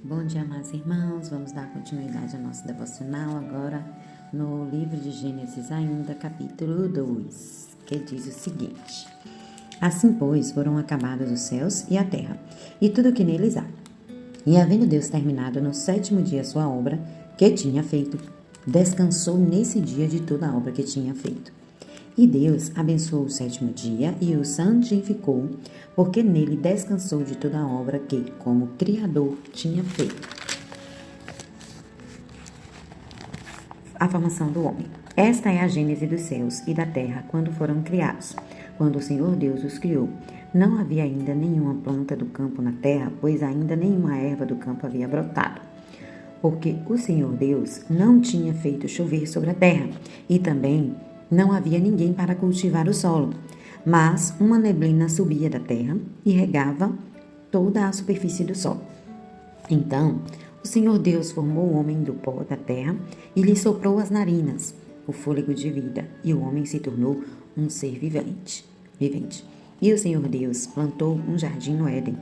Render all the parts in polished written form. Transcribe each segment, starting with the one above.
Bom dia, amados irmãos. Vamos dar continuidade ao nosso devocional agora no livro de Gênesis ainda, capítulo 2, que diz o seguinte: Assim, pois, foram acabados os céus e a terra, e tudo o que neles há. E havendo Deus terminado no 7º dia a sua obra que tinha feito, descansou nesse dia de toda a obra que tinha feito. E Deus abençoou o 7º dia e o santificou, porque nele descansou de toda a obra que, como Criador, tinha feito. A formação do homem. Esta é a gênese dos céus e da terra quando foram criados, quando o Senhor Deus os criou. Não havia ainda nenhuma planta do campo na terra, pois ainda nenhuma erva do campo havia brotado. Porque o Senhor Deus não tinha feito chover sobre a terra, e também não havia ninguém para cultivar o solo, mas uma neblina subia da terra e regava toda a superfície do solo. Então, o Senhor Deus formou o homem do pó da terra e lhe soprou as narinas, o fôlego de vida, e o homem se tornou um ser vivente. E o Senhor Deus plantou um jardim no Éden,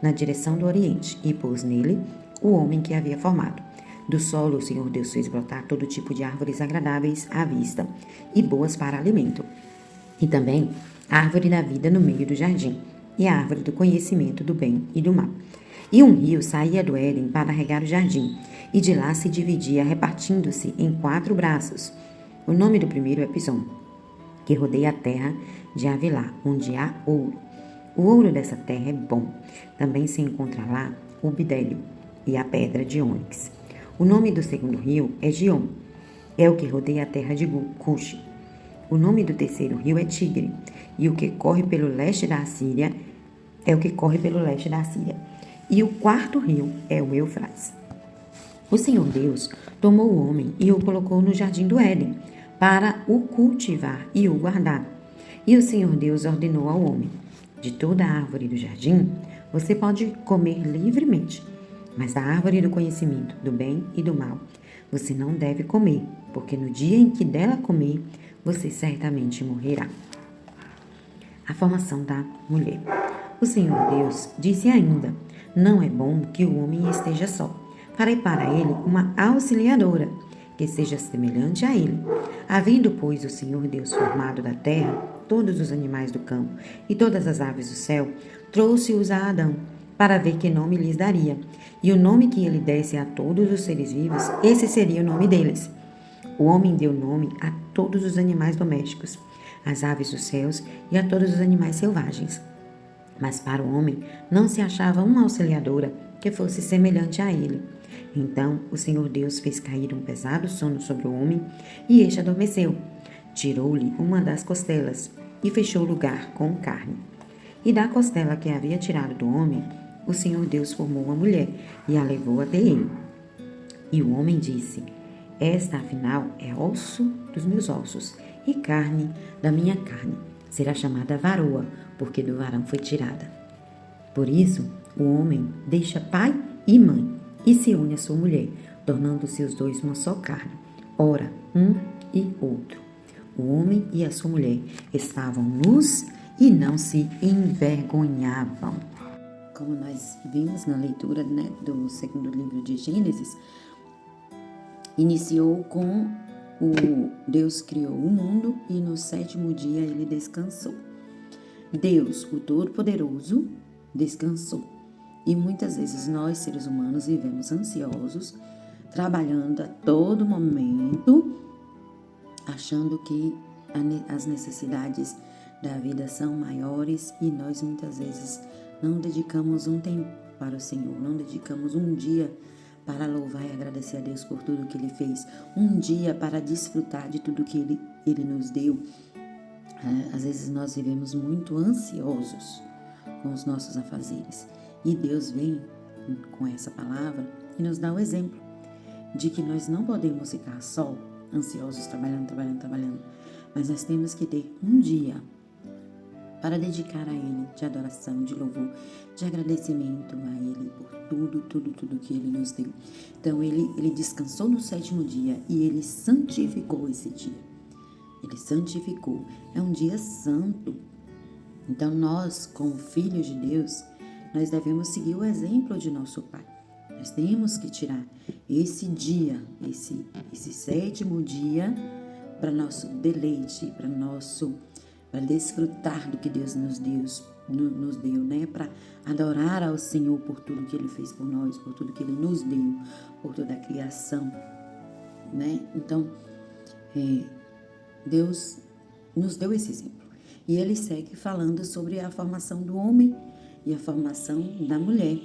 na direção do Oriente, e pôs nele o homem que havia formado. Do solo o Senhor Deus fez brotar todo tipo de árvores agradáveis à vista e boas para alimento. E também a árvore da vida no meio do jardim, e a árvore do conhecimento do bem e do mal. E um rio saía do Éden para regar o jardim, e de lá se dividia, repartindo-se em 4 braços. O nome do primeiro é Pison, que rodeia a terra de Havilá, onde há ouro. O ouro dessa terra é bom. Também se encontra lá o bidélio e a pedra de ônix. O nome do segundo rio é Gion, é o que rodeia a terra de Cuxi. O nome do terceiro rio é Tigre, e o que corre pelo leste da Assíria é o que corre pelo leste da Assíria. E o quarto rio é o Eufrates. O Senhor Deus tomou o homem e o colocou no jardim do Éden, para o cultivar e o guardar. E o Senhor Deus ordenou ao homem: de toda a árvore do jardim você pode comer livremente, mas da árvore do conhecimento do bem e do mal você não deve comer, porque no dia em que dela comer, você certamente morrerá. A formação da mulher. O Senhor Deus disse ainda: não é bom que o homem esteja só. Farei para ele uma auxiliadora, que seja semelhante a ele. Havendo, pois, o Senhor Deus formado da terra todos os animais do campo e todas as aves do céu, trouxe-os a Adão, para ver que nome lhes daria. E o nome que ele desse a todos os seres vivos, esse seria o nome deles. O homem deu nome a todos os animais domésticos, às aves dos céus e a todos os animais selvagens. Mas para o homem não se achava uma auxiliadora que fosse semelhante a ele. Então o Senhor Deus fez cair um pesado sono sobre o homem, e este adormeceu. Tirou-lhe uma das costelas e fechou o lugar com carne. E da costela que havia tirado do homem, o Senhor Deus formou uma mulher e a levou até ele. E o homem disse: esta, afinal, é osso dos meus ossos e carne da minha carne. Será chamada varoa, porque do varão foi tirada. Por isso, o homem deixa pai e mãe e se une à sua mulher, tornando-se os dois uma só carne. Ora, um e outro. O homem e a sua mulher estavam nus e não se envergonhavam. Como nós vimos na leitura do segundo livro de Gênesis, iniciou com o Deus criou o mundo e no 7º dia ele descansou. Deus, o Todo-Poderoso, descansou. E muitas vezes nós, seres humanos, vivemos ansiosos, trabalhando a todo momento, achando que as necessidades da vida são maiores, e nós muitas vezes não dedicamos um tempo para o Senhor, não dedicamos um dia para louvar e agradecer a Deus por tudo que Ele fez, um dia para desfrutar de tudo que Ele nos deu. Às vezes nós vivemos muito ansiosos com os nossos afazeres, e Deus vem com essa palavra e nos dá o exemplo de que nós não podemos ficar só ansiosos, trabalhando, mas nós temos que ter um dia para dedicar a Ele de adoração, de louvor, de agradecimento a Ele por tudo que Ele nos deu. Então Ele descansou no 7º dia e Ele santificou esse dia. Ele santificou. É um dia santo. Então nós, como filhos de Deus, nós devemos seguir o exemplo de nosso Pai. Nós temos que tirar esse dia, esse sétimo dia, para nosso deleite, para desfrutar do que Deus nos deu, né? Para adorar ao Senhor por tudo que Ele fez por nós, por tudo que Ele nos deu, por toda a criação, né? Então, Deus nos deu esse exemplo. E Ele segue falando sobre a formação do homem e a formação da mulher,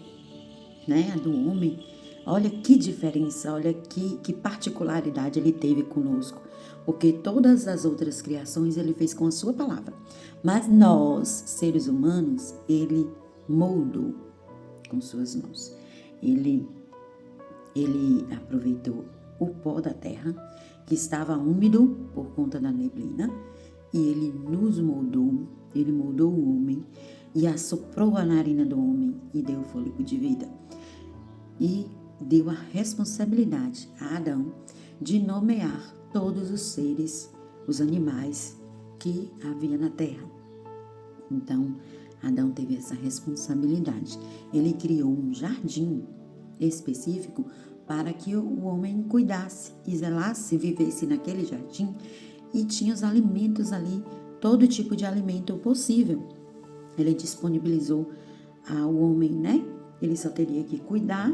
né? A do homem. Olha que diferença, olha que particularidade Ele teve conosco. Porque todas as outras criações Ele fez com a sua palavra. Mas nós, seres humanos, Ele moldou com suas mãos. Ele aproveitou o pó da terra, que estava úmido por conta da neblina, e Ele nos moldou, Ele moldou o homem e assoprou a narina do homem e deu fôlego de vida. E deu a responsabilidade a Adão de nomear todos os seres, os animais que havia na terra. Então, Adão teve essa responsabilidade. Ele criou um jardim específico para que o homem cuidasse e zelasse, vivesse naquele jardim, e tinha os alimentos ali, todo tipo de alimento possível. Ele disponibilizou ao homem, né? Ele só teria que cuidar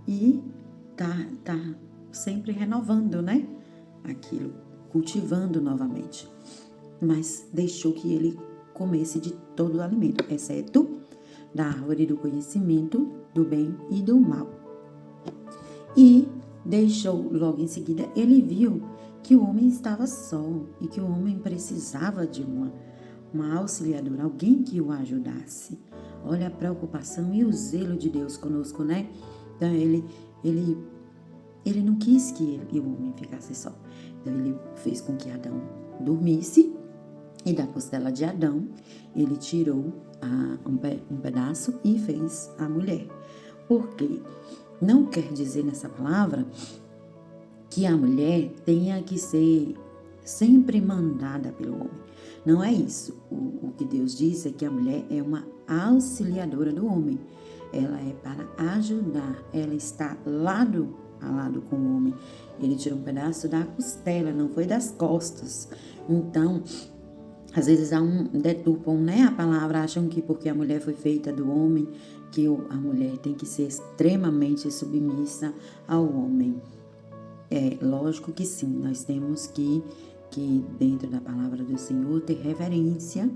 e tá sempre renovando, né? Aquilo, cultivando novamente. Mas deixou que ele comesse de todo o alimento, exceto da árvore do conhecimento do bem e do mal. E deixou, logo em seguida, ele viu que o homem estava só e que o homem precisava de uma auxiliadora, alguém que o ajudasse. Olha a preocupação e o zelo de Deus conosco, né? Então, ele não quis que o homem ficasse só. Então, ele fez com que Adão dormisse, e da costela de Adão, ele tirou um pedaço e fez a mulher. Porque não quer dizer nessa palavra que a mulher tenha que ser sempre mandada pelo homem. Não é isso. O que Deus diz é que a mulher é uma auxiliadora do homem. Ela é para ajudar, ela está lado a lado com o homem. Ele tirou um pedaço da costela, não foi das costas. Então, às vezes deturpam, né, a palavra, acham que porque a mulher foi feita do homem, que a mulher tem que ser extremamente submissa ao homem. É lógico que sim, nós temos que dentro da palavra do Senhor ter reverência,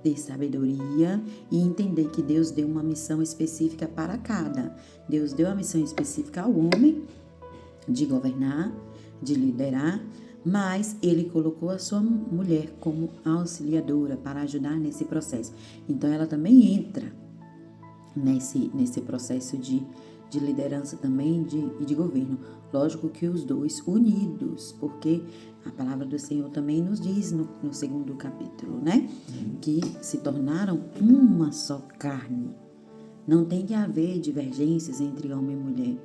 ter sabedoria e entender que Deus deu uma missão específica para cada. Deus deu a missão específica ao homem de governar, de liderar, mas Ele colocou a sua mulher como auxiliadora para ajudar nesse processo. Então, ela também entra nesse processo de liderança também e de governo. Lógico que os dois unidos, porque a palavra do Senhor também nos diz no segundo capítulo, né? Que se tornaram uma só carne. Não tem que haver divergências entre homem e mulher.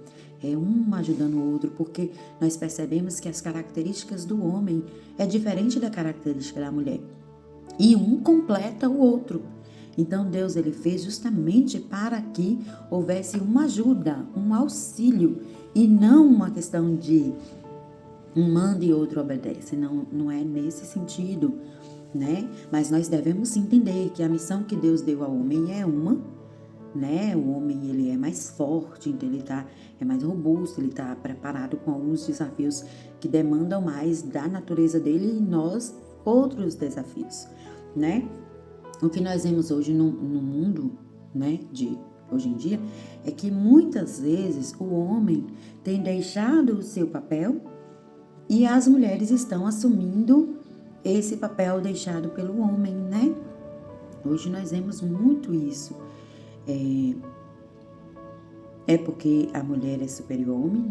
É um ajudando o outro, porque nós percebemos que as características do homem é diferente da característica da mulher. E um completa o outro. Então, Deus ele fez justamente para que houvesse uma ajuda, um auxílio, e não uma questão de um manda e outro obedece. Não é nesse sentido, né? Mas nós devemos entender que a missão que Deus deu ao homem é uma, né? O homem ele é mais forte, então ele é mais robusto, ele está preparado com alguns desafios que demandam mais da natureza dele e nós outros desafios, né? O que nós vemos hoje no mundo, né, de hoje em dia, é que muitas vezes o homem tem deixado o seu papel e as mulheres estão assumindo esse papel deixado pelo homem, né? Hoje nós vemos muito isso. É porque a mulher é superior ao homem?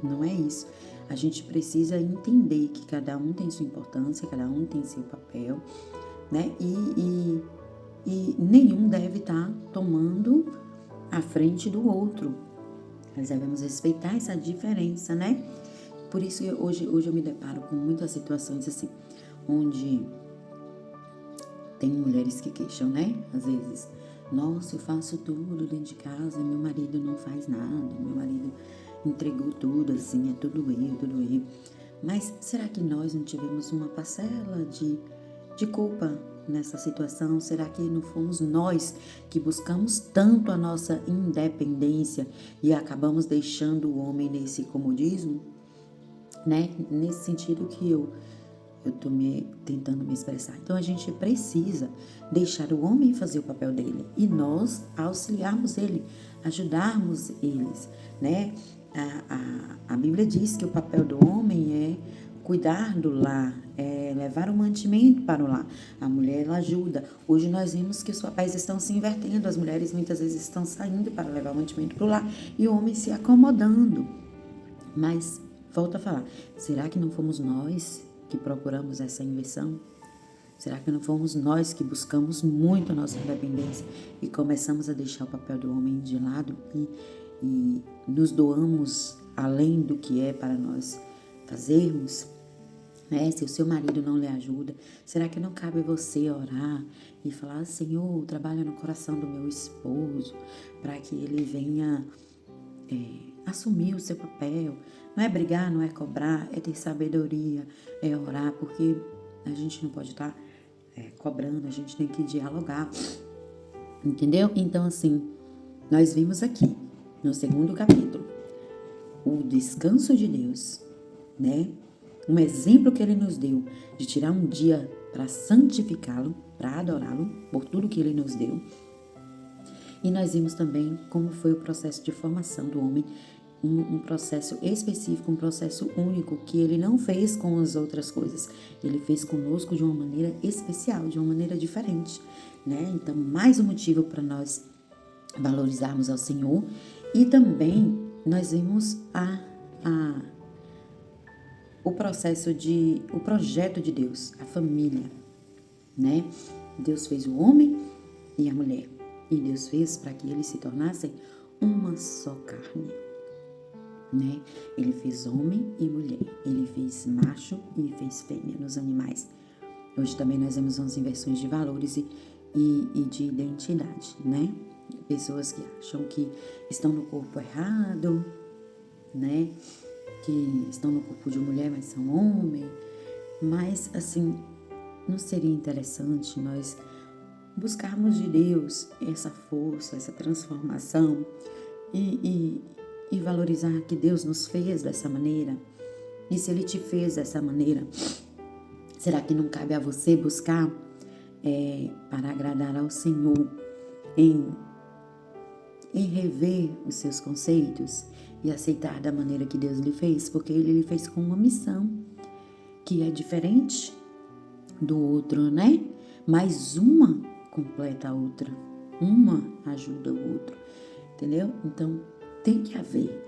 Não é isso. A gente precisa entender que cada um tem sua importância, cada um tem seu papel, né? E nenhum deve estar tomando a frente do outro. Nós devemos respeitar essa diferença, né? Por isso hoje eu me deparo com muitas situações assim, onde tem mulheres que queixam, né? Às vezes Nossa, eu faço tudo dentro de casa, meu marido não faz nada, meu marido entregou tudo, assim, é tudo eu, tudo eu. Mas será que nós não tivemos uma parcela de culpa nessa situação? Será que não fomos nós que buscamos tanto a nossa independência e acabamos deixando o homem nesse comodismo? Né? Nesse sentido que eu estou tentando me expressar. Então, a gente precisa deixar o homem fazer o papel dele e nós auxiliarmos ele, ajudarmos eles, né? A Bíblia diz que o papel do homem é cuidar do lar, é levar o mantimento para o lar. A mulher, ela ajuda. Hoje nós vimos que os papéis estão se invertendo, as mulheres muitas vezes estão saindo para levar o mantimento para o lar e o homem se acomodando. Mas, volto a falar, será que não fomos nós que procuramos essa inversão? Será que não fomos nós que buscamos muito a nossa independência e começamos a deixar o papel do homem de lado e nos doamos além do que é para nós fazermos? Né? Se o seu marido não lhe ajuda, será que não cabe você orar e falar: Senhor, trabalha no coração do meu esposo para que ele venha assumir o seu papel? Não é brigar, não é cobrar, é ter sabedoria, é orar, porque a gente não pode estar cobrando, a gente tem que dialogar, entendeu? Então, assim, nós vimos aqui, no 2º capítulo, o descanso de Deus, né? Um exemplo que Ele nos deu de tirar um dia para santificá-lo, para adorá-lo, por tudo que Ele nos deu. E nós vimos também como foi o processo de formação do homem, um processo específico, um processo único que ele não fez com as outras coisas. Ele fez conosco de uma maneira especial, de uma maneira diferente, né? Então, mais um motivo para nós valorizarmos ao Senhor. E também nós vimos o projeto de Deus, a família, né? Deus fez o homem e a mulher. E Deus fez para que eles se tornassem uma só carne, né? Ele fez homem e mulher. Ele fez macho e fez fêmea nos animais. Hoje também nós vemos umas inversões de valores e de identidade, né? Pessoas que acham que estão no corpo errado, né? Que estão no corpo de mulher, mas são homem. Mas, assim, não seria interessante nós buscarmos de Deus essa força, essa transformação e valorizar que Deus nos fez dessa maneira? E se Ele te fez dessa maneira, será que não cabe a você buscar para agradar ao Senhor em rever os seus conceitos e aceitar da maneira que Deus lhe fez? Porque Ele lhe fez com uma missão que é diferente do outro, né? Mas uma completa a outra, uma ajuda o outro, entendeu? Então tem que haver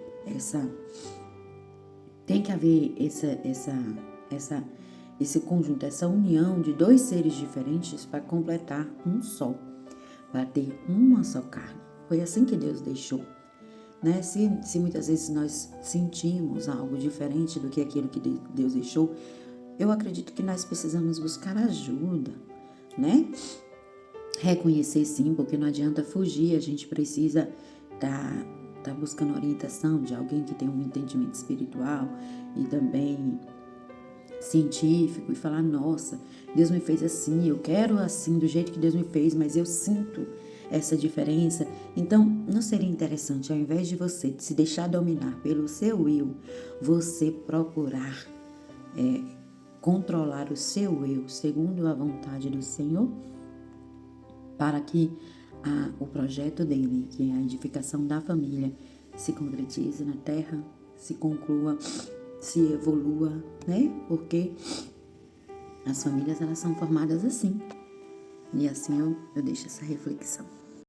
esse conjunto, essa união de dois seres diferentes para completar um só, para ter uma só carne. Foi assim que Deus deixou, né? Se muitas vezes nós sentimos algo diferente do que aquilo que Deus deixou, eu acredito que nós precisamos buscar ajuda, né? Reconhecer sim, porque não adianta fugir, a gente precisa tá buscando orientação de alguém que tem um entendimento espiritual e também científico e falar: nossa, Deus me fez assim, eu quero assim do jeito que Deus me fez, mas eu sinto essa diferença. Então, não seria interessante, ao invés de você se deixar dominar pelo seu eu, você procurar controlar o seu eu segundo a vontade do Senhor, para que o projeto dele, que é a edificação da família, se concretize na terra, se conclua, se evolua, né? Porque as famílias, elas são formadas assim. E assim eu deixo essa reflexão.